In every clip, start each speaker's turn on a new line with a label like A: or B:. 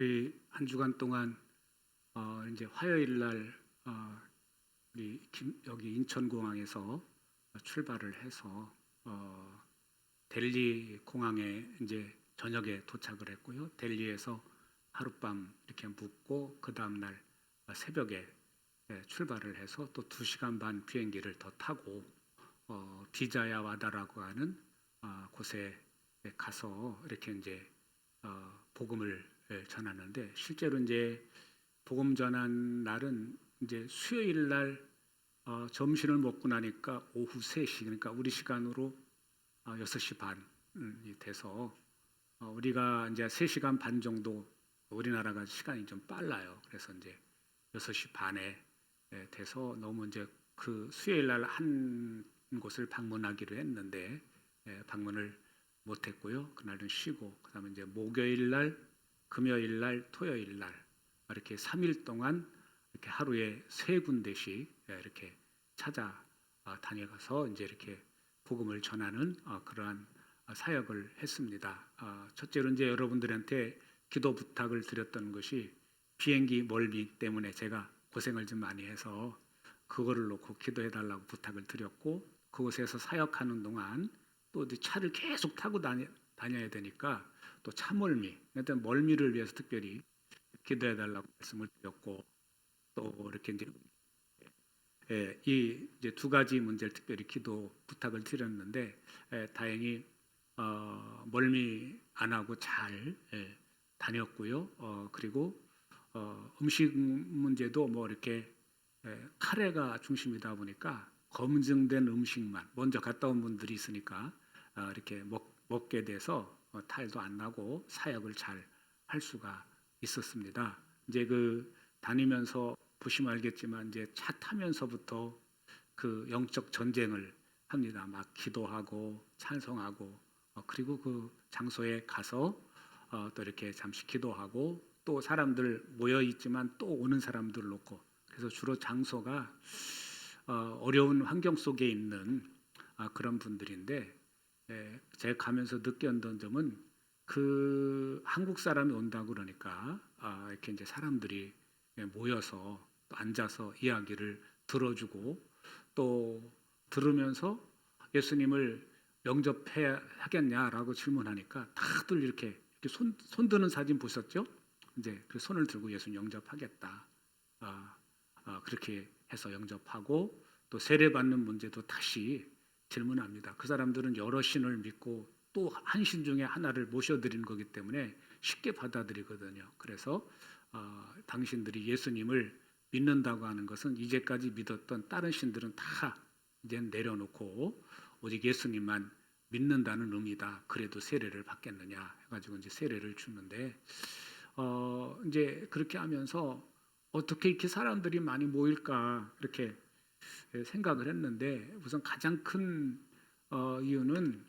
A: 우리 한 주간 동안 이제 화요일 날 우리 여기 인천공항에서 출발을 해서 델리 공항에 이제 저녁에 도착을 했고요. 델리에서 하룻밤 이렇게 묵고 그 다음 날 새벽에 출발을 해서 또 2시간 반 비행기를 더 타고 비자야 와다라고 하는 곳에 가서 이렇게 이제 복음을 전하는데, 실제로 이제 복음 전한 날은 이제 수요일 날 점심을 먹고 나니까 오후 3시, 그러니까 우리 시간으로 6시 반이 돼서 우리가 이제 3시간 반 정도, 우리나라가 시간이 좀 빨라요. 그래서 이제 6시 반에 돼서 너무 이제 그 수요일 날 한 곳을 방문하기로 했는데 방문을 못했고요. 그날은 쉬고, 그다음에 이제 목요일 날, 금요일 날, 토요일 날 이렇게 3일 동안 이렇게 하루에 3군데씩 이렇게 찾아 다녀가서 이제 이렇게 복음을 전하는 그러한 사역을 했습니다. 첫째로 이제 여러분들한테 기도 부탁을 드렸던 것이 비행기 멀미 때문에 제가 고생을 좀 많이 해서 그거를 놓고 기도해 달라고 부탁을 드렸고, 그곳에서 사역하는 동안 또 차를 계속 타고 다녀야 되니까 또 차멀미, 그러니까 멀미를 위해서 특별히 기도해 달라고 말씀을 드렸고, 또 이렇게 이제 이 이제 2가지 문제를 특별히 기도 부탁을 드렸는데 다행히 멀미 안 하고 잘 다녔고요. 그리고 음식 문제도 뭐 이렇게 카레가 중심이다 보니까 검증된 음식만 먼저 갔다 온 분들이 있으니까 이렇게 먹게 돼서 탈도 안 나고 사역을 잘 할 수가 있었습니다. 이제 그 다니면서 보시면 알겠지만 이제 차 타면서부터 그 영적 전쟁을 합니다. 막 기도하고 찬송하고 그리고 그 장소에 가서 또 이렇게 잠시 기도하고, 또 사람들 모여 있지만 또 오는 사람들 놓고, 그래서 주로 장소가 어려운 환경 속에 있는 그런 분들인데, 제가 가면서 느꼈던 점은 그 한국 사람이 온다고 그러니까 이렇게 이제 사람들이 모여서 또 앉아서 이야기를 들어주고, 또 들으면서 예수님을 영접해 하겠냐라고 질문하니까 다들 이렇게 손 드는 사진 보셨죠? 이제 그 손을 들고 예수님 영접하겠다. 그렇게 해서 영접하고, 또 세례 받는 문제도 다시 질문합니다. 그 사람들은 여러 신을 믿고 또 한 신 중에 하나를 모셔드리는 거기 때문에 쉽게 받아들이거든요. 그래서 당신들이 예수님을 믿는다고 하는 것은 이제까지 믿었던 다른 신들은 다 이제 내려놓고 오직 예수님만 믿는다는 의미다. 그래도 세례를 받겠느냐 해가지고 이제 세례를 주는데, 이제 그렇게 하면서 어떻게 이렇게 사람들이 많이 모일까 이렇게 생각을 했는데, 우선 가장 큰 이유는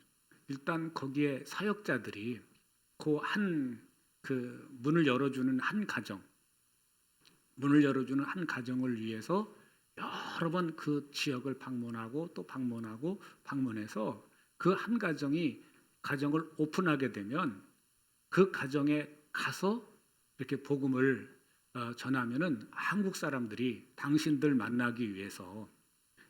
A: 일단 거기에 사역자들이 그 문을 열어주는 한 가정을 위해서 여러 번 그 지역을 방문하고 또 방문해서 그 한 가정을 오픈하게 되면 그 가정에 가서 이렇게 복음을 전하면은 한국 사람들이 당신들 만나기 위해서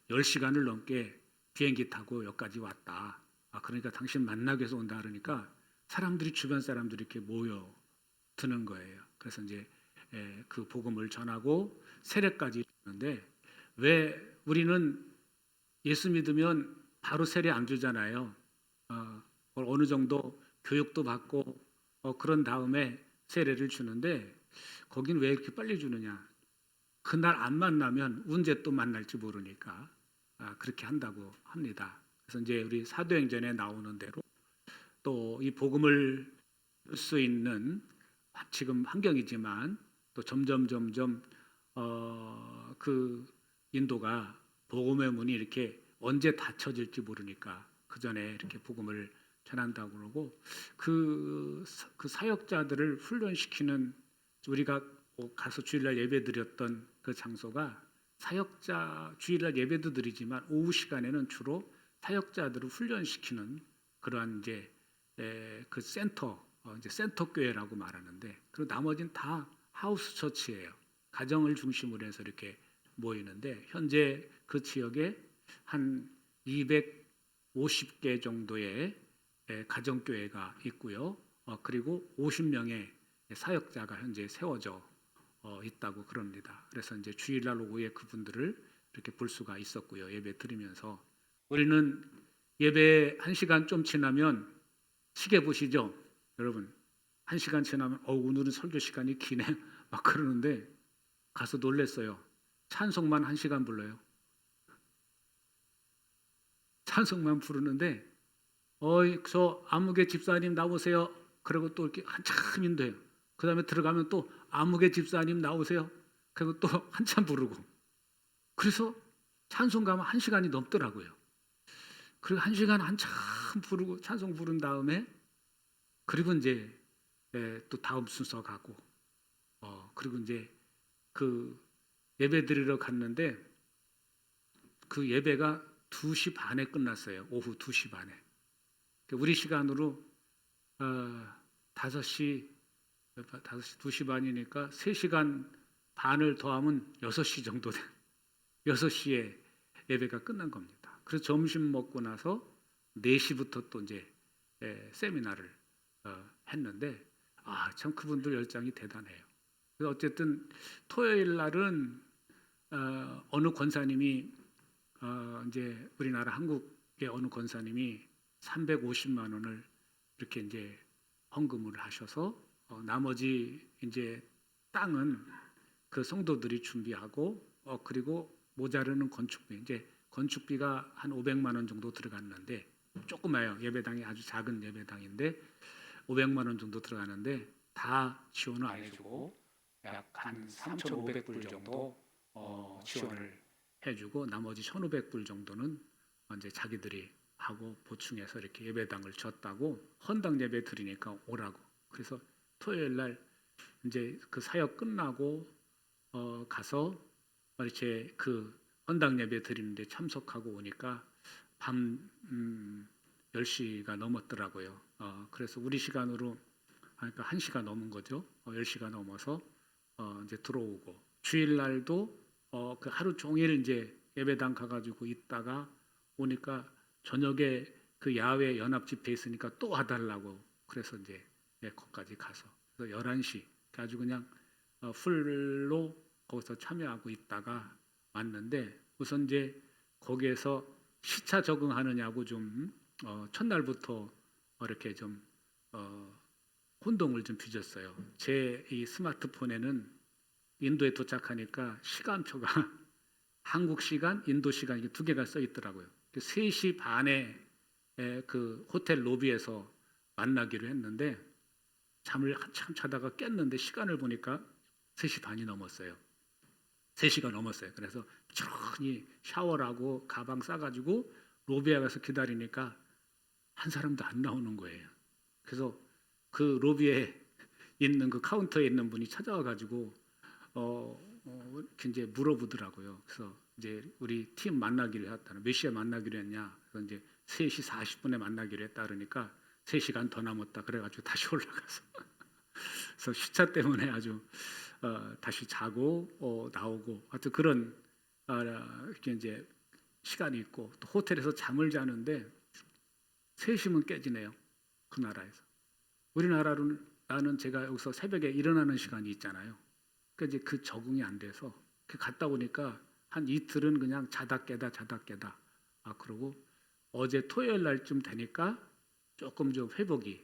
A: 10시간을 넘게 비행기 타고 여기까지 왔다. 그러니까 당신 만나기 위해서 온다 그러니까 주변 사람들이 이렇게 모여 드는 거예요. 그래서 이제 그 복음을 전하고 세례까지 주는데, 왜 우리는 예수 믿으면 바로 세례 안 주잖아요. 어느 정도 교육도 받고 그런 다음에 세례를 주는데, 거긴 왜 이렇게 빨리 주느냐? 그날 안 만나면 언제 또 만날지 모르니까 그렇게 한다고 합니다. 그래서 이제 우리 사도행전에 나오는 대로 또 이 복음을 줄 수 있는 지금 환경이지만 또 점점 그 인도가 복음의 문이 이렇게 언제 닫혀질지 모르니까 그 전에 이렇게 복음을 전한다고 그러고, 그 사역자들을 훈련시키는, 우리가 가서 주일날 예배 드렸던 그 장소가 사역자 주일날 예배도 드리지만 오후 시간에는 주로 사역자들을 훈련시키는 그러한 이제 그 센터 이제 센터 교회라고 말하는데, 그리고 나머지는 다 하우스 처치예요. 가정을 중심으로 해서 이렇게 모이는데, 현재 그 지역에 한 250개 정도의 가정 교회가 있고요. 그리고 50명의 사역자가 현재 세워져 있다고 그럽니다. 그래서 이제 주일날 오후에 그분들을 이렇게 볼 수가 있었고요. 예배 드리면서 우리는 예배 1시간 좀 지나면 시계 보시죠, 여러분. 1시간 지나면 오늘은 설교 시간이 기네 막 그러는데 가서 놀랬어요. 찬송만 1시간 불러요. 찬송만 부르는데 저 아무개 집사님 나오세요. 그리고 또 이렇게 한참 인도해요. 그 다음에 들어가면 또 아무개 집사님 나오세요. 그리고 또 한참 부르고. 그래서 찬송 가면 1시간이 넘더라고요. 그리고 1시간 한참 부르고 찬송 부른 다음에 그리고 이제 또 다음 순서 가고 그리고 이제 그 예배 드리러 갔는데 그 예배가 2시 반에 끝났어요. 오후 2시 반에. 우리 시간으로 5시 2시 반이니까 3시간 반을 더하면 6시 정도 돼. 6시에 예배가 끝난 겁니다. 그래서 점심 먹고 나서 4시부터 또 이제 세미나를 했는데 참 그분들 열정이 대단해요. 그래서 어쨌든 토요일 날은 어느 권사님이 이제 우리나라 한국의 어느 권사님이 350만 원을 이렇게 이제 헌금을 하셔서 나머지 이제 땅은 그 성도들이 준비하고 그리고 모자르는 건축비, 이제 건축비가 한 500만 원 정도 들어갔는데 조그마요. 예배당이 아주 작은 예배당인데 500만 원 정도 들어가는데 다 지원을 안 해주고 약 한 3,500불 정도 지원을 해주고 나머지 1,500불 정도는 이제 자기들이 하고 보충해서 이렇게 예배당을 졌다고 헌당 예배 드리니까 오라고. 그래서 토요일 날 이제 그 사역 끝나고 가서 이렇게 그 헌당 예배 드리는데 참석하고 오니까 밤 10시가 넘었더라고요. 그래서 우리 시간으로 그러니까 1시가 넘은 거죠. 10시가 넘어서 이제 들어오고 주일 날도 그 하루 종일 이제 예배당 가가지고 있다가 오니까 저녁에 그 야외 연합 집회 있으니까 또 와달라고 그래서 이제 거기까지 가서 그래서 11시 아주 그냥 풀로 거기서 참여하고 있다가 왔는데 우선 이제 거기에서 시차 적응하느냐고 좀 첫날부터 이렇게 좀 혼동을 좀 빚었어요. 제 이 스마트폰에는 인도에 도착하니까 시간표가 한국 시간, 인도 시간 이게 두 개가 써 있더라고요. 3시 반에 그 호텔 로비에서 만나기로 했는데 잠을 한참 자다가 깼는데 시간을 보니까 3시 반이 넘었어요. 3시가 넘었어요. 그래서 천천히 샤워를 하고 가방 싸가지고 로비에 가서 기다리니까 한 사람도 안 나오는 거예요. 그래서 그 로비에 있는 그 카운터에 있는 분이 찾아와가지고 이렇게 이제 물어보더라고요. 그래서 이제 우리 팀 만나기로 했다는 몇 시에 만나기로 했냐? 그래서 이제 3시 40분에 만나기로 했다 그러니까 3시간 더 남았다 그래가지고 다시 올라가서 그래서 시차 때문에 아주 다시 자고 나오고 하여튼 그런 이렇게 이제 시간이 있고 또 호텔에서 잠을 자는데 3시면 깨지네요. 그 나라에서. 우리나라로는 나는 제가 여기서 새벽에 일어나는 시간이 있잖아요. 그러니까 이제 그 적응이 안 돼서 갔다 오니까 한 이틀은 그냥 자다 깨다 그러고 어제 토요일 날쯤 되니까 조금 좀 회복이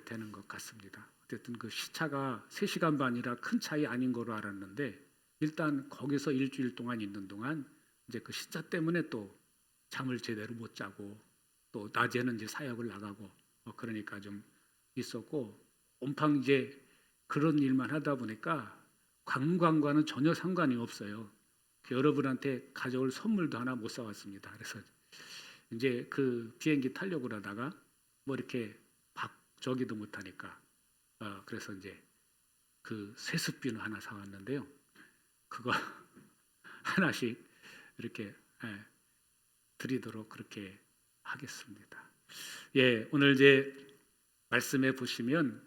A: 되는 것 같습니다. 어쨌든 그 시차가 3시간 반이라 큰 차이 아닌 거로 알았는데 일단 거기서 일주일 동안 있는 동안 이제 그 시차 때문에 또 잠을 제대로 못 자고 또 낮에는 이제 사역을 나가고 그러니까 좀 있었고 온팡 이제 그런 일만 하다 보니까 관광과는 전혀 상관이 없어요. 여러분한테 가져올 선물도 하나 못 사왔습니다. 그래서 이제 그 비행기 타려고 그러다가 뭐 이렇게 저기도 못하니까 그래서 이제 그 세숫비누 하나 사왔는데요. 그거 하나씩 이렇게 드리도록 그렇게 하겠습니다. 예, 오늘 이제 말씀해 보시면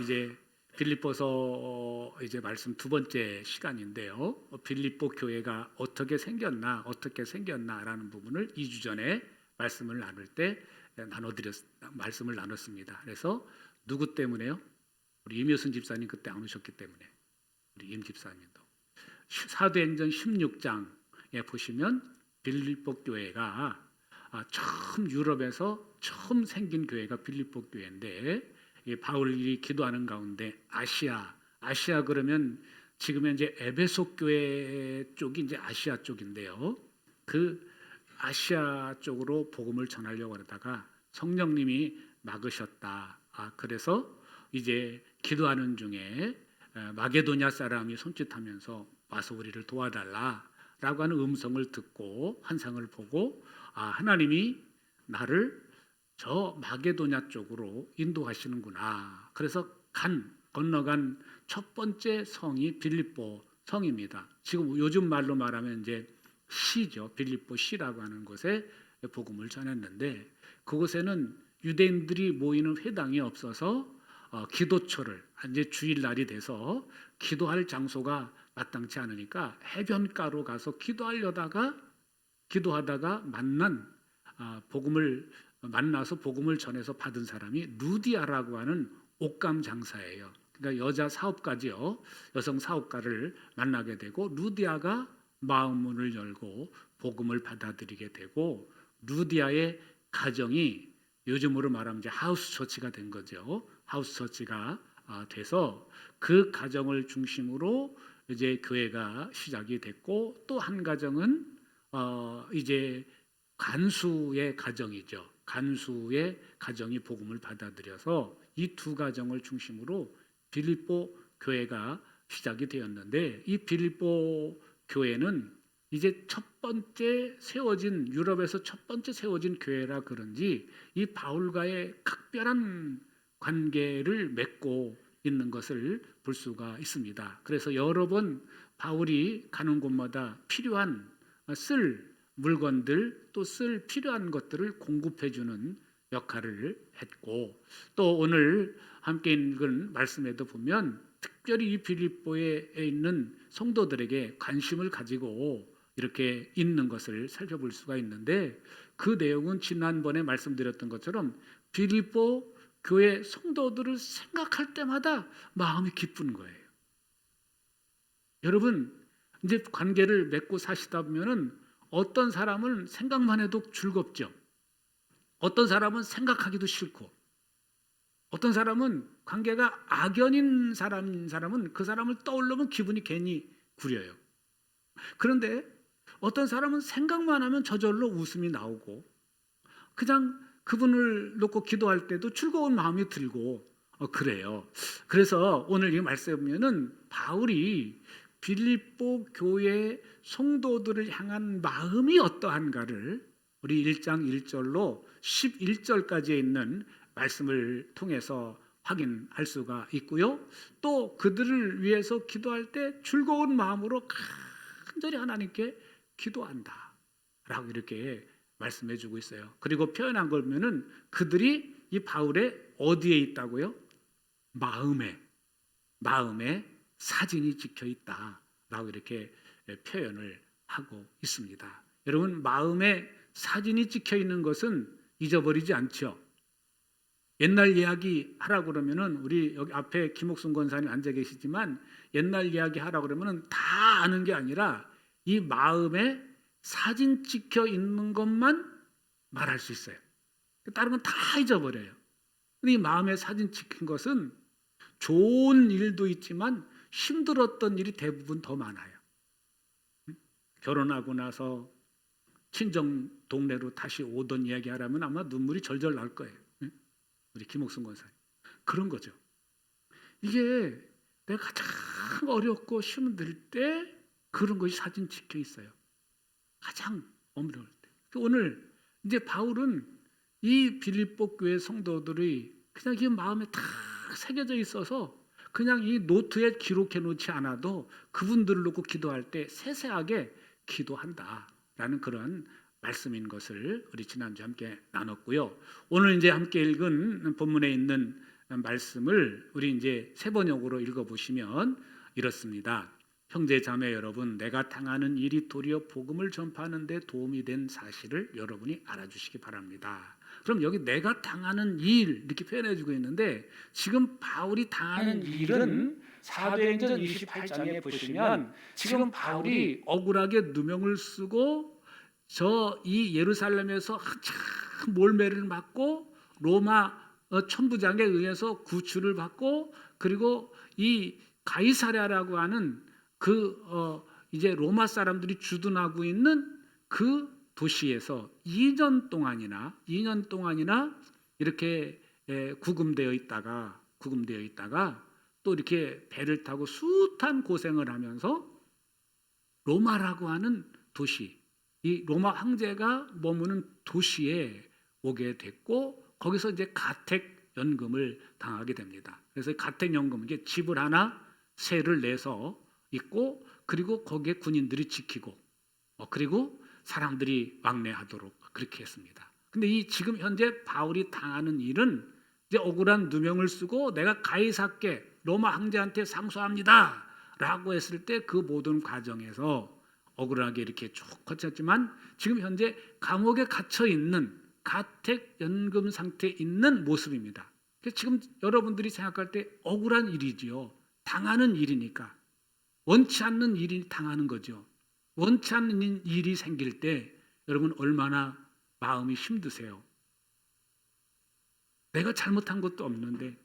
A: 이제 빌립보서 이제 말씀 두 번째 시간인데요. 빌립보 교회가 어떻게 생겼나라는 부분을 2주 전에 말씀을 나눌 때 말씀을 나눴습니다. 그래서 누구 때문에요? 우리 임효순 집사님 그때 안 오셨기 때문에 우리 임 집사님도 사도행전 16장에 보시면 빌립보 교회가 처음 유럽에서 처음 생긴 교회가 빌립보 교회인데 바울이 기도하는 가운데 아시아 그러면 지금 현재 에베소 교회 쪽이 이제 아시아 쪽인데요. 그 아시아 쪽으로 복음을 전하려고 하다가 성령님이 막으셨다. 그래서 이제 기도하는 중에 마게도냐 사람이 손짓하면서 와서 우리를 도와달라라고 하는 음성을 듣고 환상을 보고 하나님이 나를 저 마게도냐 쪽으로 인도하시는구나. 그래서 건너간 첫 번째 성이 빌립보 성입니다. 지금 요즘 말로 말하면 이제 시죠. 빌립보 시라고 하는 곳에 복음을 전했는데 그곳에는 유대인들이 모이는 회당이 없어서 기도처를 이제 주일날이 돼서 기도할 장소가 마땅치 않으니까 해변가로 가서 기도하다가 만나서 복음을 전해서 받은 사람이 루디아라고 하는 옷감 장사예요. 그러니까 여자 사업가지요. 여성 사업가를 만나게 되고 루디아가 마음문을 열고 복음을 받아들이게 되고 루디아의 가정이 요즘으로 말하면 이제 하우스 처치가 된 거죠. 하우스 처치가 돼서 그 가정을 중심으로 이제 교회가 시작이 됐고 또 한 가정은 이제 간수의 가정이죠. 간수의 가정이 복음을 받아들여서 이 두 가정을 중심으로 빌립보 교회가 시작이 되었는데 이 빌립보 교회는 이제 유럽에서 첫 번째 세워진 교회라 그런지 이 바울과의 각별한 관계를 맺고 있는 것을 볼 수가 있습니다. 그래서 여러 번 바울이 가는 곳마다 쓸 물건들 또 쓸 필요한 것들을 공급해 주는 역할을 했고 또 오늘 함께 읽은 말씀에도 보면 특별히 이 빌립보에 있는 성도들에게 관심을 가지고 이렇게 있는 것을 살펴볼 수가 있는데 그 내용은 지난번에 말씀드렸던 것처럼 빌립보 교회 성도들을 생각할 때마다 마음이 기쁜 거예요. 여러분 이제 관계를 맺고 사시다 보면은 어떤 사람은 생각만 해도 즐겁죠. 어떤 사람은 생각하기도 싫고 어떤 사람은 관계가 악연인 사람은 그 사람을 떠올리면 기분이 괜히 구려요. 그런데 어떤 사람은 생각만 하면 저절로 웃음이 나오고 그냥 그분을 놓고 기도할 때도 즐거운 마음이 들고 그래요. 그래서 오늘 이 말씀에 보면은 바울이 빌립보 교회 성도들을 향한 마음이 어떠한가를 우리 1장 1절로 11절까지에 있는 말씀을 통해서 확인할 수가 있고요. 또 그들을 위해서 기도할 때 즐거운 마음으로 간절히 하나님께 기도한다 라고 이렇게 말씀해 주고 있어요. 그리고 표현한 걸 보면은 그들이 이 바울의 어디에 있다고요? 마음에 사진이 찍혀 있다 라고 이렇게 표현을 하고 있습니다. 여러분 마음에 사진이 찍혀 있는 것은 잊어버리지 않죠. 옛날 이야기 하라고 그러면은 우리 여기 앞에 김옥순 권사님 앉아 계시지만 옛날 이야기 하라고 그러면은 다 아는 게 아니라 이 마음에 사진 찍혀 있는 것만 말할 수 있어요. 다른 건 다 잊어버려요. 근데 이 마음에 사진 찍힌 것은 좋은 일도 있지만 힘들었던 일이 대부분 더 많아요. 결혼하고 나서 친정 동네로 다시 오던 이야기 하라면 아마 눈물이 절절 날 거예요. 우리 김옥순 권사님. 그런 거죠. 이게 내가 가장 어렵고 힘들 때 그런 것이 사진 찍혀 있어요. 가장 어려울 때. 오늘 이제 바울은 이 빌립보 교회 성도들이 그냥 이 마음에 다 새겨져 있어서 그냥 이 노트에 기록해 놓지 않아도 그분들을 놓고 기도할 때 세세하게 기도한다라는 그런 말씀인 것을 우리 지난주에 함께 나눴고요. 오늘 이제 함께 읽은 본문에 있는 말씀을 우리 이제 세 번역으로 읽어보시면 이렇습니다. 형제 자매 여러분, 내가 당하는 일이 도리어 복음을 전파하는 데 도움이 된 사실을 여러분이 알아주시기 바랍니다. 그럼 여기 내가 당하는 일 이렇게 표현해주고 있는데, 지금 바울이 당하는 일은 사도행전 28장에 보시면 지금 바울이 억울하게 누명을 쓰고 이 예루살렘에서 한참 몰매를 맞고 로마 천부장에 의해서 구출을 받고, 그리고 이 가이사랴라고 하는 이제 로마 사람들이 주둔하고 있는 그 도시에서 2년 동안이나 이렇게 구금되어 있다가 또 이렇게 배를 타고 숱한 고생을 하면서 로마라고 하는 도시, 이 로마 황제가 머무는 도시에 오게 됐고, 거기서 이제 가택연금을 당하게 됩니다. 그래서 가택연금, 이게 집을 하나 세를 내서 있고, 그리고 거기에 군인들이 지키고, 그리고 사람들이 왕래하도록 그렇게 했습니다. 근데 이 지금 현재 바울이 당하는 일은 이제 억울한 누명을 쓰고 내가 가이사께 로마 황제한테 상소합니다 라고 했을 때 그 모든 과정에서 억울하게 이렇게 쭉 거쳤지만 지금 현재 감옥에 갇혀 있는 가택연금 상태에 있는 모습입니다. 지금 여러분들이 생각할 때 억울한 일이지요. 당하는 일이니까. 원치 않는 일이 당하는 거죠. 원치 않는 일이 생길 때 여러분 얼마나 마음이 힘드세요. 내가 잘못한 것도 없는데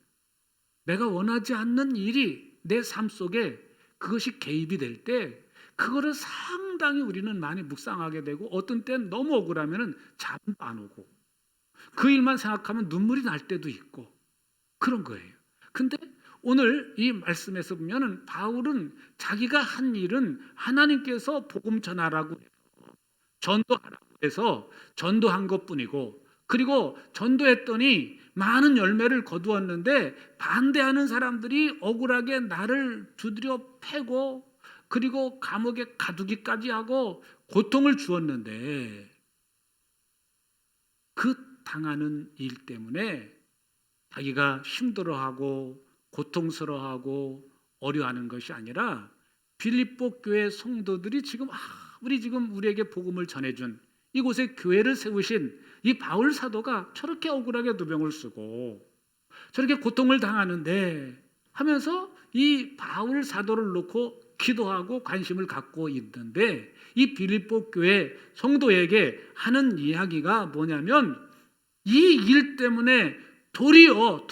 A: 내가 원하지 않는 일이 내 삶 속에 그것이 개입이 될 때 그거를 상당히 우리는 많이 묵상하게 되고, 어떤 때는 너무 억울하면 잠도 안 오고 그 일만 생각하면 눈물이 날 때도 있고 그런 거예요. 근데 오늘 이 말씀에서 보면은 바울은 자기가 한 일은 하나님께서 복음 전하라고 전도하라고 해서 전도한 것뿐이고, 그리고 전도했더니 많은 열매를 거두었는데 반대하는 사람들이 억울하게 나를 두드려 패고, 그리고 감옥에 가두기까지 하고 고통을 주었는데, 그 당하는 일 때문에 자기가 힘들어하고 고통스러워하고 어려워하는 것이 아니라 빌립보 교회 성도들이 지금 우리에게 복음을 전해준 이곳에 교회를 세우신 이 바울 사도가 저렇게 억울하게 누명을 쓰고 저렇게 고통을 당하는데 하면서 이 바울 사도를 놓고 기도하고 관심을 갖고 있는데, 이 빌립보 교회 성도에게 하는 이야기가 뭐냐면 이 일 때문에 도리어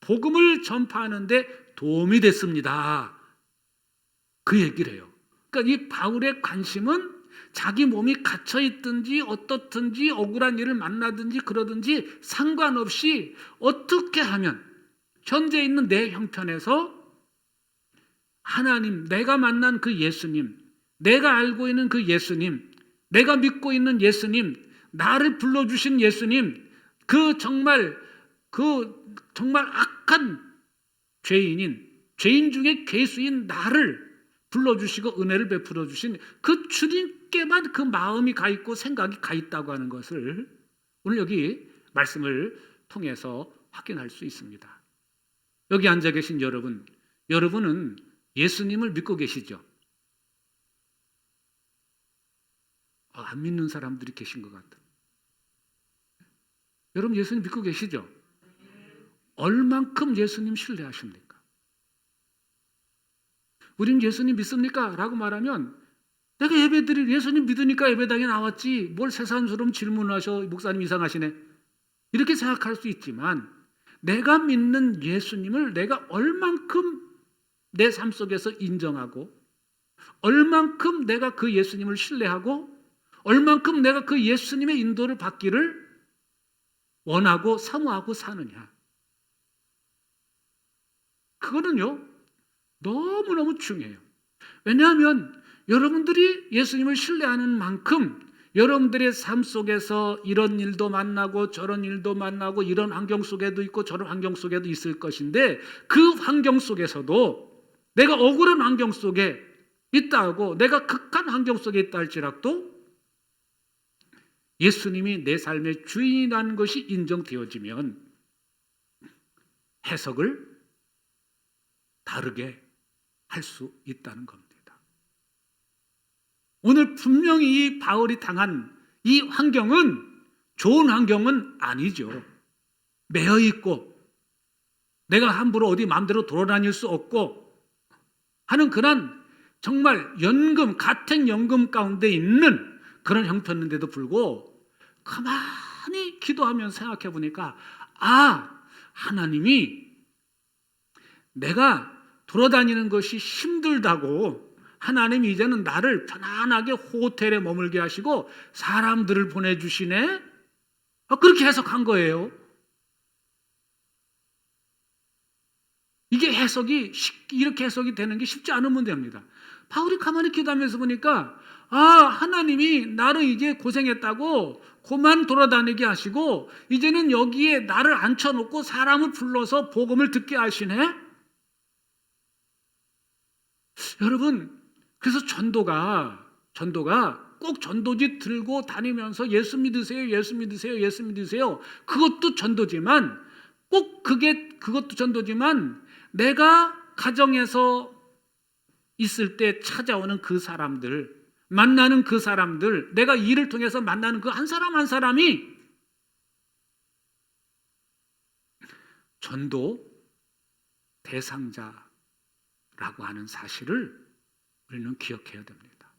A: 복음을 전파하는데 도움이 됐습니다. 그 얘기를 해요. 그러니까 이 바울의 관심은 자기 몸이 갇혀 있든지 어떻든지 억울한 일을 만나든지 그러든지 상관없이 어떻게 하면 현재 있는 내 형편에서 하나님, 내가 만난 그 예수님, 내가 알고 있는 그 예수님, 내가 믿고 있는 예수님, 나를 불러주신 예수님, 그 정말 악한 죄인 중에 괴수인 나를 불러주시고 은혜를 베풀어 주신 그 주님께만 그 마음이 가 있고 생각이 가 있다고 하는 것을 오늘 여기 말씀을 통해서 확인할 수 있습니다. 여기 앉아 계신 여러분은 예수님을 믿고 계시죠? 안 믿는 사람들이 계신 것 같아요. 여러분 예수님 믿고 계시죠? 얼만큼 예수님 신뢰하십니까? 우린 예수님 믿습니까? 라고 말하면 내가 예배드릴 예수님 믿으니까 예배당에 나왔지 뭘 새삼스러운 질문하셔, 목사님 이상하시네, 이렇게 생각할 수 있지만 내가 믿는 예수님을 내가 얼만큼 내 삶 속에서 인정하고, 얼만큼 내가 그 예수님을 신뢰하고, 얼만큼 내가 그 예수님의 인도를 받기를 원하고 사모하고 사느냐, 그거는요 너무너무 중요해요. 왜냐하면 여러분들이 예수님을 신뢰하는 만큼 여러분들의 삶 속에서 이런 일도 만나고 저런 일도 만나고 이런 환경 속에도 있고 저런 환경 속에도 있을 것인데, 그 환경 속에서도 내가 억울한 환경 속에 있다 하고 내가 극한 환경 속에 있다 할지라도 예수님이 내 삶의 주인이라는 것이 인정되어지면 해석을 다르게 할 수 있다는 겁니다. 오늘 분명히 이 바울이 당한 이 환경은 좋은 환경은 아니죠. 매여 있고 내가 함부로 어디 마음대로 돌아다닐 수 없고 하는 그런 정말 가택 연금 가운데 있는 그런 형편인데도 불구하고 가만히 기도하면서 생각해 보니까 하나님이 내가 돌아다니는 것이 힘들다고 하나님이 이제는 나를 편안하게 호텔에 머물게 하시고 사람들을 보내주시네? 그렇게 해석한 거예요. 이게 이렇게 해석이 되는 게 쉽지 않은 문제입니다. 바울이 가만히 기도하면서 보니까 하나님이 나를 이제 고생했다고 그만 돌아다니게 하시고 이제는 여기에 나를 앉혀놓고 사람을 불러서 복음을 듣게 하시네? 여러분, 그래서 전도가 꼭 전도지 들고 다니면서 예수 믿으세요, 예수 믿으세요, 예수 믿으세요. 그것도 전도지만 그것도 전도지만 내가 가정에서 있을 때 찾아오는 그 사람들, 만나는 그 사람들, 내가 일을 통해서 만나는 그 한 사람 한 사람이 전도 대상자라고 하는 사실을 우리는 기억해야 됩니다.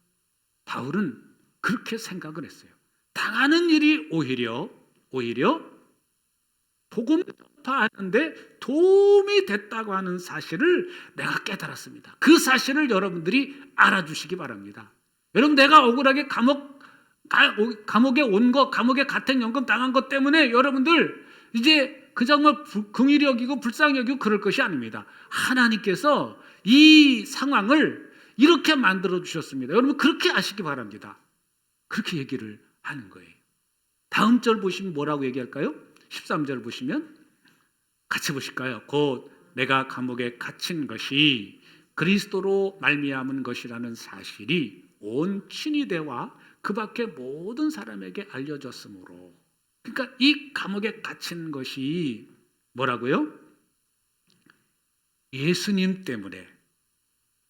A: 바울은 그렇게 생각을 했어요. 당하는 일이 오히려 복음 전파하는데 도움이 됐다고 하는 사실을 내가 깨달았습니다. 그 사실을 여러분들이 알아주시기 바랍니다. 여러분, 내가 억울하게 감옥에 온 거, 감옥에 가택연금 당한 것 때문에 여러분들 이제 그 정말 긍휼히 여기고 불쌍히 여기고 그럴 것이 아닙니다. 하나님께서 이 상황을 이렇게 만들어 주셨습니다. 여러분, 그렇게 아시기 바랍니다. 그렇게 얘기를 하는 거예요. 다음 절 보시면 뭐라고 얘기할까요? 13절 보시면 같이 보실까요? 곧 내가 감옥에 갇힌 것이 그리스도로 말미암은 것이라는 사실이 온 친위대와 그 밖의 모든 사람에게 알려졌으므로. 그러니까 이 감옥에 갇힌 것이 뭐라고요? 예수님 때문에.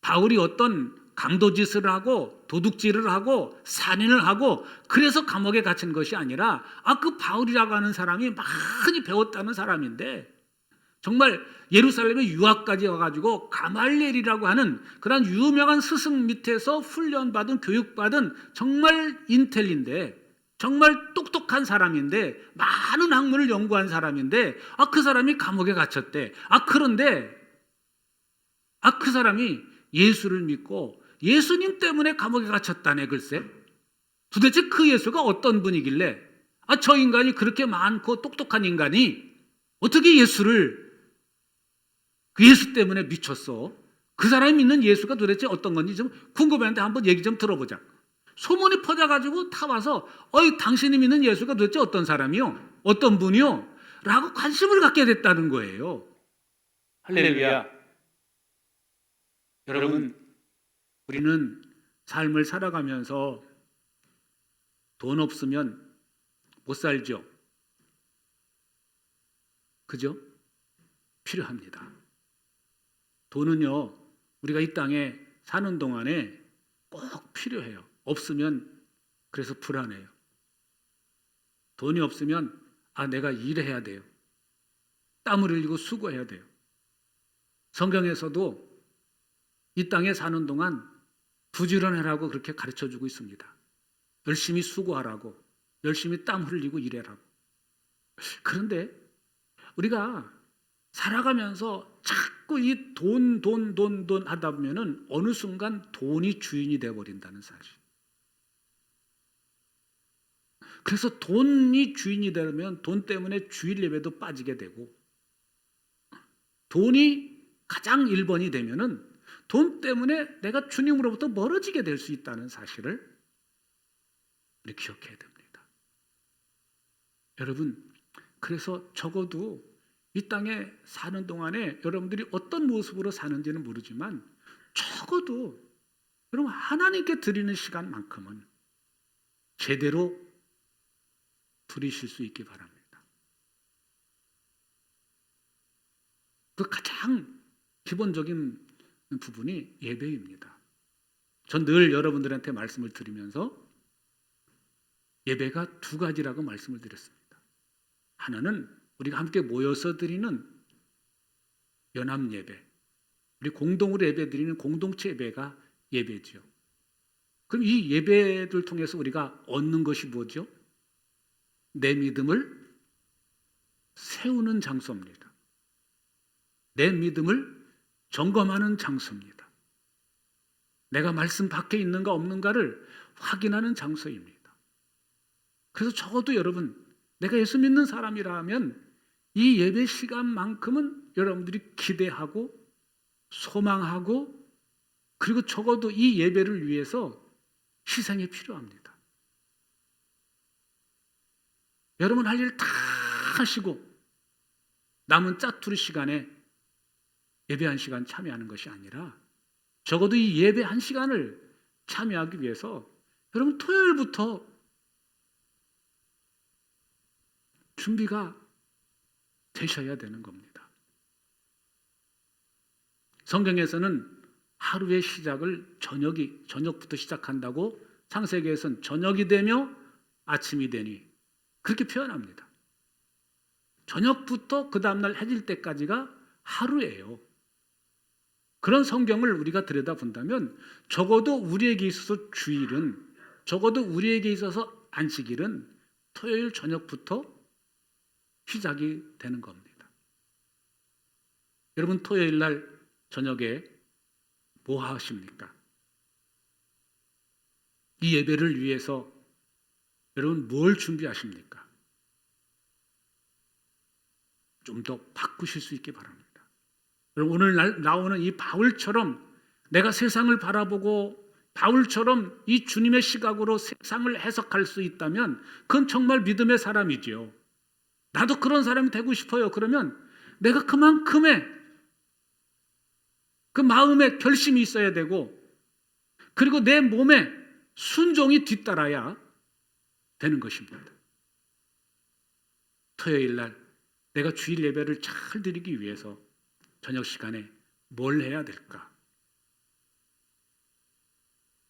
A: 바울이 어떤 강도짓을 하고 도둑질을 하고 살인을 하고 그래서 감옥에 갇힌 것이 아니라 그 바울이라고 하는 사람이 많이 배웠다는 사람인데 정말 예루살렘에 유학까지 와가지고 가말리엘이라고 하는 그런 유명한 스승 밑에서 훈련받은 교육받은 정말 인텔인데 정말 똑똑한 사람인데 많은 학문을 연구한 사람인데 그 사람이 감옥에 갇혔대. 그런데 그 사람이 예수를 믿고 예수님 때문에 감옥에 갇혔다네. 글쎄 도대체 그 예수가 어떤 분이길래 저 인간이 그렇게 많고 똑똑한 인간이 어떻게 그 예수 때문에 미쳤어? 그 사람이 믿는 예수가 도대체 어떤 건지 좀 궁금한데 한번 얘기 좀 들어보자. 소문이 퍼져가지고 다 와서 당신이 믿는 예수가 도대체 어떤 사람이요? 어떤 분이요? 라고 관심을 갖게 됐다는 거예요. 할렐루야. 여러분, 우리는 삶을 살아가면서 돈 없으면 못 살죠. 그죠? 필요합니다. 돈은요, 우리가 이 땅에 사는 동안에 꼭 필요해요. 없으면 그래서 불안해요. 돈이 없으면 내가 일해야 돼요. 땀을 흘리고 수고해야 돼요. 성경에서도 이 땅에 사는 동안 부지런하라고 그렇게 가르쳐주고 있습니다. 열심히 수고하라고, 열심히 땀 흘리고 일해라고. 그런데 우리가 살아가면서 자꾸 이 돈 하다 보면은 어느 순간 돈이 주인이 되어버린다는 사실. 그래서 돈이 주인이 되면 돈 때문에 주일 예배도 빠지게 되고 돈이 가장 1번이 되면은 돈 때문에 내가 주님으로부터 멀어지게 될 수 있다는 사실을 우리 기억해야 됩니다. 여러분, 그래서 적어도 이 땅에 사는 동안에 여러분들이 어떤 모습으로 사는지는 모르지만 적어도 여러분 하나님께 드리는 시간만큼은 제대로 드리실 수 있기 바랍니다. 그 가장 기본적인 부분이 예배입니다. 전 늘 여러분들한테 말씀을 드리면서 예배가 두 가지라고 말씀을 드렸습니다. 하나는 우리가 함께 모여서 드리는 연합 예배, 우리 공동으로 예배 드리는 공동체 예배가 예배죠. 그럼 이 예배를 통해서 우리가 얻는 것이 뭐죠? 내 믿음을 세우는 장소입니다. 내 믿음을 점검하는 장소입니다. 내가 말씀 밖에 있는가 없는가를 확인하는 장소입니다. 그래서 적어도 여러분, 내가 예수 믿는 사람이라면 이 예배 시간만큼은 여러분들이 기대하고 소망하고 그리고 적어도 이 예배를 위해서 희생이 필요합니다. 여러분 할 일 다 하시고 남은 짜투리 시간에 예배 한 시간 참여하는 것이 아니라 적어도 이 예배 한 시간을 참여하기 위해서 여러분 토요일부터 준비가 되셔야 되는 겁니다. 성경에서는 하루의 시작을 저녁부터 시작한다고 창세기에서는 저녁이 되며 아침이 되니 그렇게 표현합니다. 저녁부터 그 다음날 해질 때까지가 하루예요. 그런 성경을 우리가 들여다본다면 적어도 우리에게 있어서 주일은, 적어도 우리에게 있어서 안식일은 토요일 저녁부터 시작이 되는 겁니다. 여러분 토요일 날 저녁에 뭐 하십니까? 이 예배를 위해서 여러분 뭘 준비하십니까? 좀 더 바꾸실 수 있게 바랍니다. 여러분 오늘 나오는 이 바울처럼 내가 세상을 바라보고 바울처럼 이 주님의 시각으로 세상을 해석할 수 있다면 그건 정말 믿음의 사람이지요. 나도 그런 사람이 되고 싶어요. 그러면 내가 그만큼의 그 마음에 결심이 있어야 되고 그리고 내 몸에 순종이 뒤따라야 되는 것입니다. 토요일 날 내가 주일 예배를 잘 드리기 위해서 저녁 시간에 뭘 해야 될까?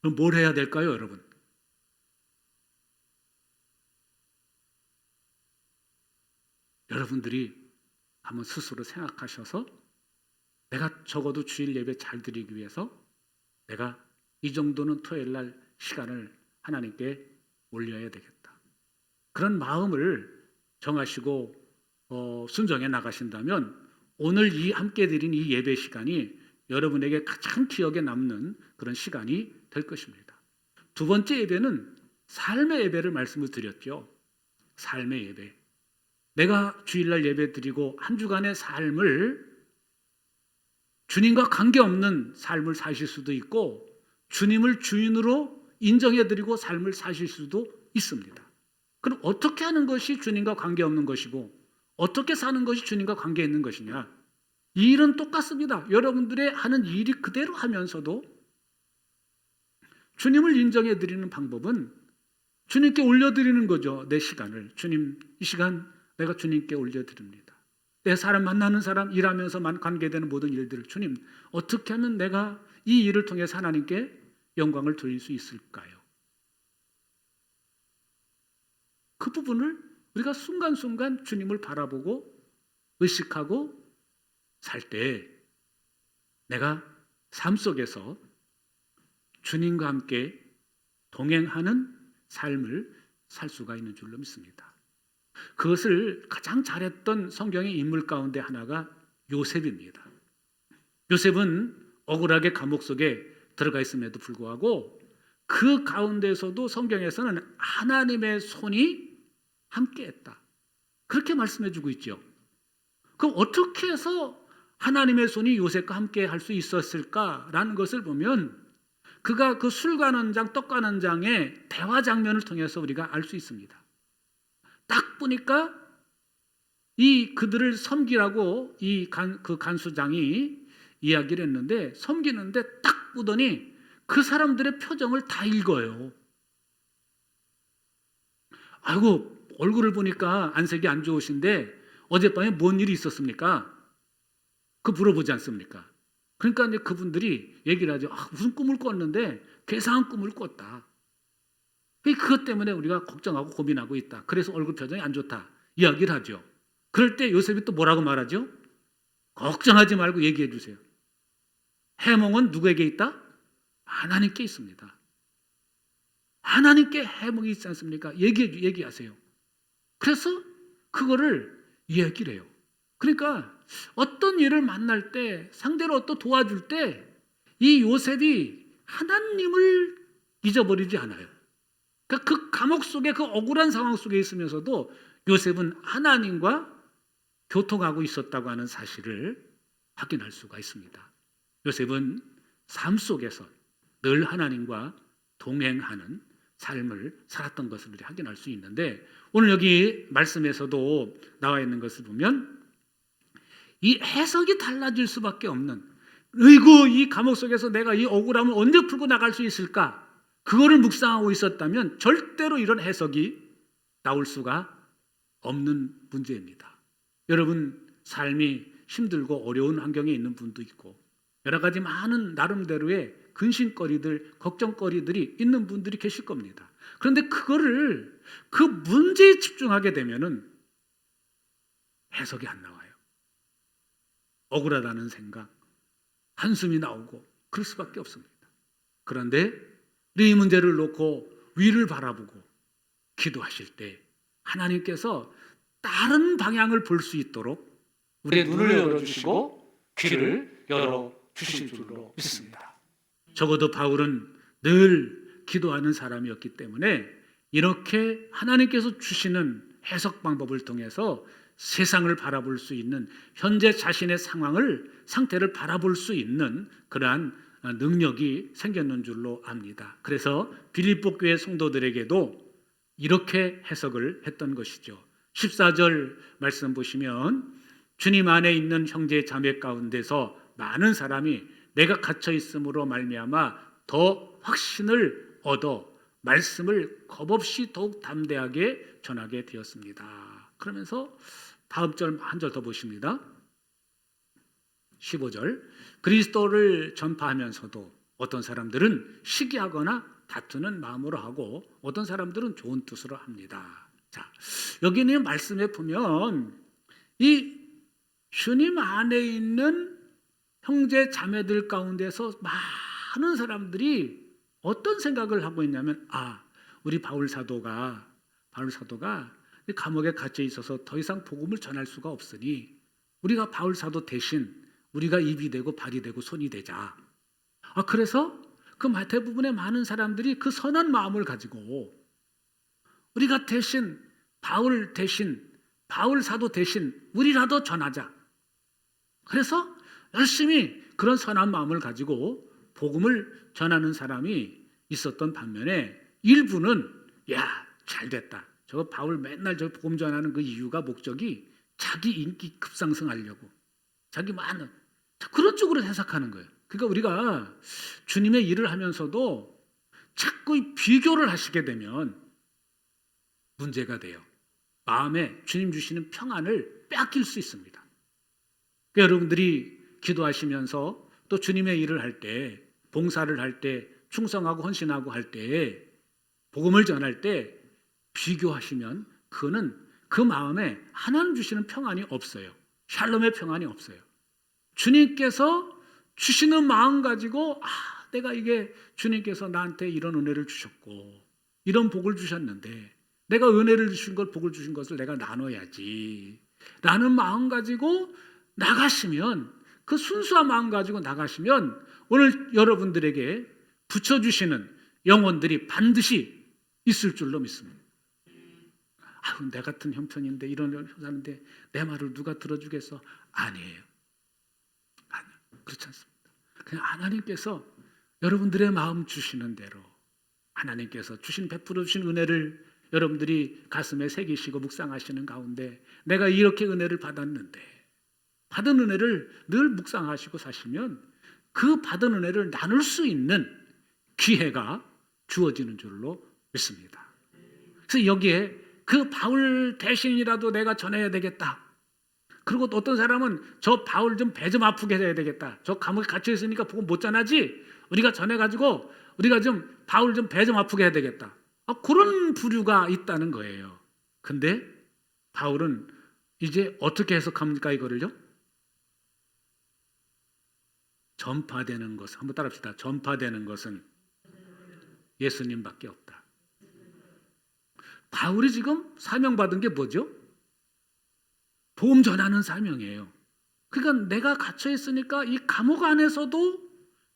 A: 그럼 뭘 해야 될까요, 여러분? 여러분들이 한번 스스로 생각하셔서 내가 적어도 주일 예배 잘 드리기 위해서 내가 이 정도는 토요일 날 시간을 하나님께 올려야 되겠다. 그런 마음을 정하시고 순종해 나가신다면 오늘 이 함께 드린 이 예배 시간이 여러분에게 가장 기억에 남는 그런 시간이 될 것입니다. 두 번째 예배는 삶의 예배를 말씀을 드렸죠. 삶의 예배. 내가 주일날 예배 드리고 한 주간의 삶을 주님과 관계없는 삶을 사실 수도 있고 주님을 주인으로 인정해드리고 삶을 사실 수도 있습니다. 그럼 어떻게 하는 것이 주님과 관계없는 것이고 어떻게 사는 것이 주님과 관계 있는 것이냐? 이 일은 똑같습니다. 여러분들의 하는 일이 그대로 하면서도 주님을 인정해드리는 방법은 주님께 올려드리는 거죠. 내 시간을. 주님, 이 시간 내가 주님께 올려드립니다. 내 사람 만나는 사람, 일하면서만 관계되는 모든 일들을 주님, 어떻게 하면 내가 이 일을 통해서 하나님께 영광을 돌릴 수 있을까요? 그 부분을 우리가 순간순간 주님을 바라보고 의식하고 살 때 내가 삶 속에서 주님과 함께 동행하는 삶을 살 수가 있는 줄로 믿습니다. 그것을 가장 잘했던 성경의 인물 가운데 하나가 요셉입니다. 요셉은 억울하게 감옥 속에 들어가 있음에도 불구하고 그 가운데서도 성경에서는 하나님의 손이 함께했다. 그렇게 말씀해주고 있죠. 그럼 어떻게 해서 하나님의 손이 요셉과 함께 할 수 있었을까라는 것을 보면 그가 그 술 가는 장, 떡 가는 장의 대화 장면을 통해서 우리가 알 수 있습니다. 딱 보니까 이 그들을 섬기라고 그 간수장이 이야기를 했는데 섬기는데 딱 보더니 그 사람들의 표정을 다 읽어요. 아이고 얼굴을 보니까 안색이 안 좋으신데 어젯밤에 뭔 일이 있었습니까? 그 물어보지 않습니까? 그러니까 이제 그분들이 얘기를 하죠. 무슨 꿈을 꿨는데 괴상한 꿈을 꿨다. 그것 때문에 우리가 걱정하고 고민하고 있다. 그래서 얼굴 표정이 안 좋다. 이야기를 하죠. 그럴 때 요셉이 또 뭐라고 말하죠? 걱정하지 말고 얘기해 주세요. 해몽은 누구에게 있다? 하나님께 있습니다. 하나님께 해몽이 있지 않습니까? 얘기하세요. 그래서 그거를 얘기를 해요. 그러니까 어떤 일을 만날 때, 상대를 어떤 도와줄 때 이 요셉이 하나님을 잊어버리지 않아요. 그러니까 그 감옥 속에, 그 억울한 상황 속에 있으면서도 요셉은 하나님과 교통하고 있었다고 하는 사실을 확인할 수가 있습니다. 요셉은 삶 속에서 늘 하나님과 동행하는 삶을 살았던 것을 우리 확인할 수 있는데, 오늘 여기 말씀에서도 나와 있는 것을 보면 이 해석이 달라질 수밖에 없는, 의구 이 감옥 속에서 내가 이 억울함을 언제 풀고 나갈 수 있을까? 그거를 묵상하고 있었다면 절대로 이런 해석이 나올 수가 없는 문제입니다. 여러분 삶이 힘들고 어려운 환경에 있는 분도 있고 여러 가지 많은 나름대로의 근심거리들, 걱정거리들이 있는 분들이 계실 겁니다. 그런데 그거를 그 문제에 집중하게 되면은 해석이 안 나와요. 억울하다는 생각, 한숨이 나오고 그럴 수밖에 없습니다. 그런데 이 문제를 놓고 위를 바라보고 기도하실 때 하나님께서 다른 방향을 볼 수 있도록 우리의 눈을 열어주시고 귀를 열어주실 줄로 믿습니다. 적어도 바울은 늘 기도하는 사람이었기 때문에 이렇게 하나님께서 주시는 해석 방법을 통해서 세상을 바라볼 수 있는, 현재 자신의 상태를 바라볼 수 있는 그러한 능력이 생겼는 줄로 압니다. 그래서 빌립보 교회 성도들에게도 이렇게 해석을 했던 것이죠. 14절 말씀 보시면 주님 안에 있는 형제 자매 가운데서 많은 사람이 내가 갇혀 있음으로 말미암아 더 확신을 얻어 말씀을 겁없이 더욱 담대하게 전하게 되었습니다. 그러면서 다음 절 한 절 더 보십니다. 15절 그리스도를 전파하면서도 어떤 사람들은 시기하거나 다투는 마음으로 하고 어떤 사람들은 좋은 뜻으로 합니다. 자, 여기는 말씀에 보면 이 주님 안에 있는 형제 자매들 가운데서 많은 사람들이 어떤 생각을 하고 있냐면 우리 바울 사도가 감옥에 갇혀 있어서 더 이상 복음을 전할 수가 없으니 우리가 바울 사도 대신 우리가 입이 되고 발이 되고 손이 되자. 그래서 그 대부분의 많은 사람들이 그 선한 마음을 가지고 우리가 대신 바울 사도 대신 우리라도 전하자. 그래서 열심히 그런 선한 마음을 가지고 복음을 전하는 사람이 있었던 반면에 일부는 잘됐다. 저거 바울 맨날 저 복음 전하는 그 이유가 목적이 자기 인기 급상승하려고 자기 많은 그런 쪽으로 해석하는 거예요. 그러니까 우리가 주님의 일을 하면서도 자꾸 비교를 하시게 되면 문제가 돼요. 마음에 주님 주시는 평안을 빼앗길 수 있습니다. 그러니까 여러분들이 기도하시면서 또 주님의 일을 할 때, 봉사를 할 때, 충성하고 헌신하고 할 때, 복음을 전할 때 비교하시면 그거는 그 마음에 하나님 주시는 평안이 없어요. 샬롬의 평안이 없어요. 주님께서 주시는 마음 가지고 내가 이게 주님께서 나한테 이런 은혜를 주셨고 이런 복을 주셨는데 내가 은혜를 주신 것, 복을 주신 것을 내가 나눠야지 라는 마음 가지고 나가시면, 그 순수한 마음 가지고 나가시면 오늘 여러분들에게 붙여주시는 영혼들이 반드시 있을 줄로 믿습니다. 내 같은 형편인데 이런 사는데 내 말을 누가 들어주겠어? 아니에요. 그렇지 않습니다. 그냥 하나님께서 여러분들의 마음 주시는 대로 하나님께서 베풀어 주신 은혜를 여러분들이 가슴에 새기시고 묵상하시는 가운데 내가 이렇게 은혜를 받았는데 받은 은혜를 늘 묵상하시고 사시면 그 받은 은혜를 나눌 수 있는 기회가 주어지는 줄로 믿습니다. 그래서 여기에 그 바울 대신이라도 내가 전해야 되겠다. 그리고 또 어떤 사람은 저 바울 좀 배 좀 아프게 해야 되겠다. 저 감옥에 갇혀 있으니까 복음 못 전하지. 우리가 전해가지고 우리가 좀 바울 좀 배 좀 아프게 해야 되겠다. 그런 부류가 있다는 거예요. 근데 바울은 이제 어떻게 해석합니까 이거를요? 전파되는 것은 한번 따라합시다. 전파되는 것은 예수님밖에 없다. 바울이 지금 사명받은 게 뭐죠? 복음 전하는 사명이에요. 그러니까 내가 갇혀 있으니까 이 감옥 안에서도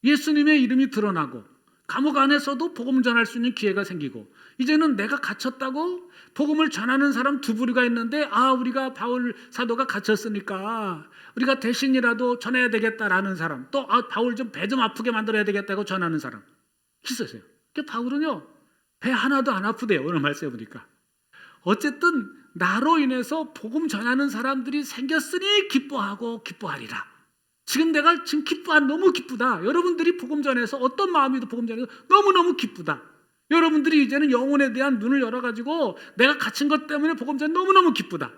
A: 예수님의 이름이 드러나고 감옥 안에서도 복음 전할 수 있는 기회가 생기고 이제는 내가 갇혔다고 복음을 전하는 사람 두 부류가 있는데 우리가 바울 사도가 갇혔으니까 우리가 대신이라도 전해야 되겠다라는 사람 또 바울 좀 배 좀 아프게 만들어야 되겠다고 전하는 사람 있었어요. 그러니까 바울은요 배 하나도 안 아프대요. 오늘 말씀해 보니까 어쨌든 나로 인해서 복음 전하는 사람들이 생겼으니 기뻐하고 기뻐하리라. 지금 내가 지금 너무 기쁘다. 여러분들이 복음 전해서 어떤 마음이도 복음 전해서 너무너무 기쁘다. 여러분들이 이제는 영혼에 대한 눈을 열어가지고 내가 갇힌 것 때문에 복음 전해 너무너무 기쁘다.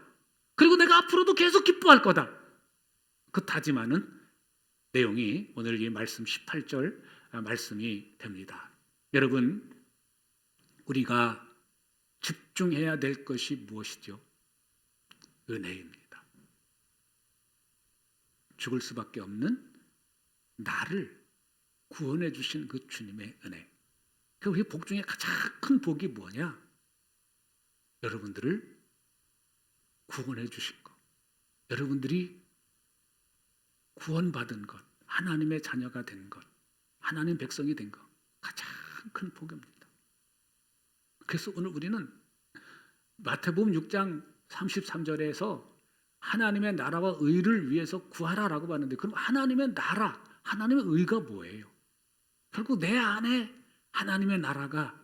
A: 그리고 내가 앞으로도 계속 기뻐할 거다. 그 다짐하는 내용이 오늘 이 말씀 18절 말씀이 됩니다. 여러분 우리가 집중해야 될 것이 무엇이죠? 은혜입니다. 죽을 수밖에 없는 나를 구원해 주신 그 주님의 은혜. 그 우리 복 중에 가장 큰 복이 뭐냐? 여러분들을 구원해 주신 것. 여러분들이 구원받은 것. 하나님의 자녀가 된 것. 하나님 백성이 된 것. 가장 큰 복입니다. 그래서 오늘 우리는 마태복음 6장 33절에서 하나님의 나라와 의를 위해서 구하라라고 봤는데 그럼 하나님의 나라, 하나님의 의가 뭐예요? 결국 내 안에 하나님의 나라가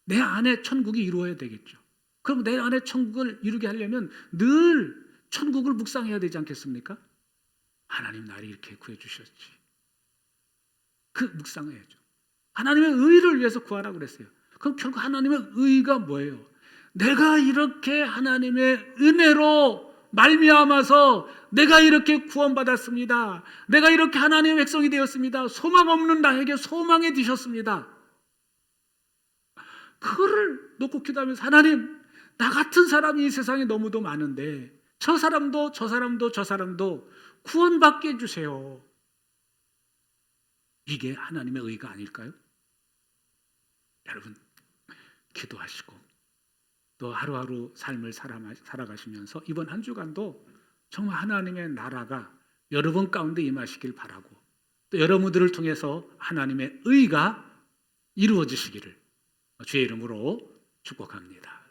A: 내 안에 천국이 이루어야 되겠죠. 그럼 내 안에 천국을 이루게 하려면 늘 천국을 묵상해야 되지 않겠습니까? 하나님 나를 이렇게 구해주셨지. 그 묵상해야죠. 하나님의 의를 위해서 구하라고 그랬어요. 그럼 결국 하나님의 의가 뭐예요? 내가 이렇게 하나님의 은혜로 말미암아서 내가 이렇게 구원받았습니다. 내가 이렇게 하나님의 백성이 되었습니다. 소망 없는 나에게 소망이 되셨습니다. 그거를 놓고 기도하면서 하나님 나 같은 사람이 이 세상에 너무도 많은데 저 사람도 구원받게 해주세요. 이게 하나님의 의가 아닐까요? 여러분 기도하시고 또 하루하루 삶을 살아가시면서 이번 한 주간도 정말 하나님의 나라가 여러분 가운데 임하시길 바라고 또 여러분들을 통해서 하나님의 의가 이루어지시기를 주의 이름으로 축복합니다.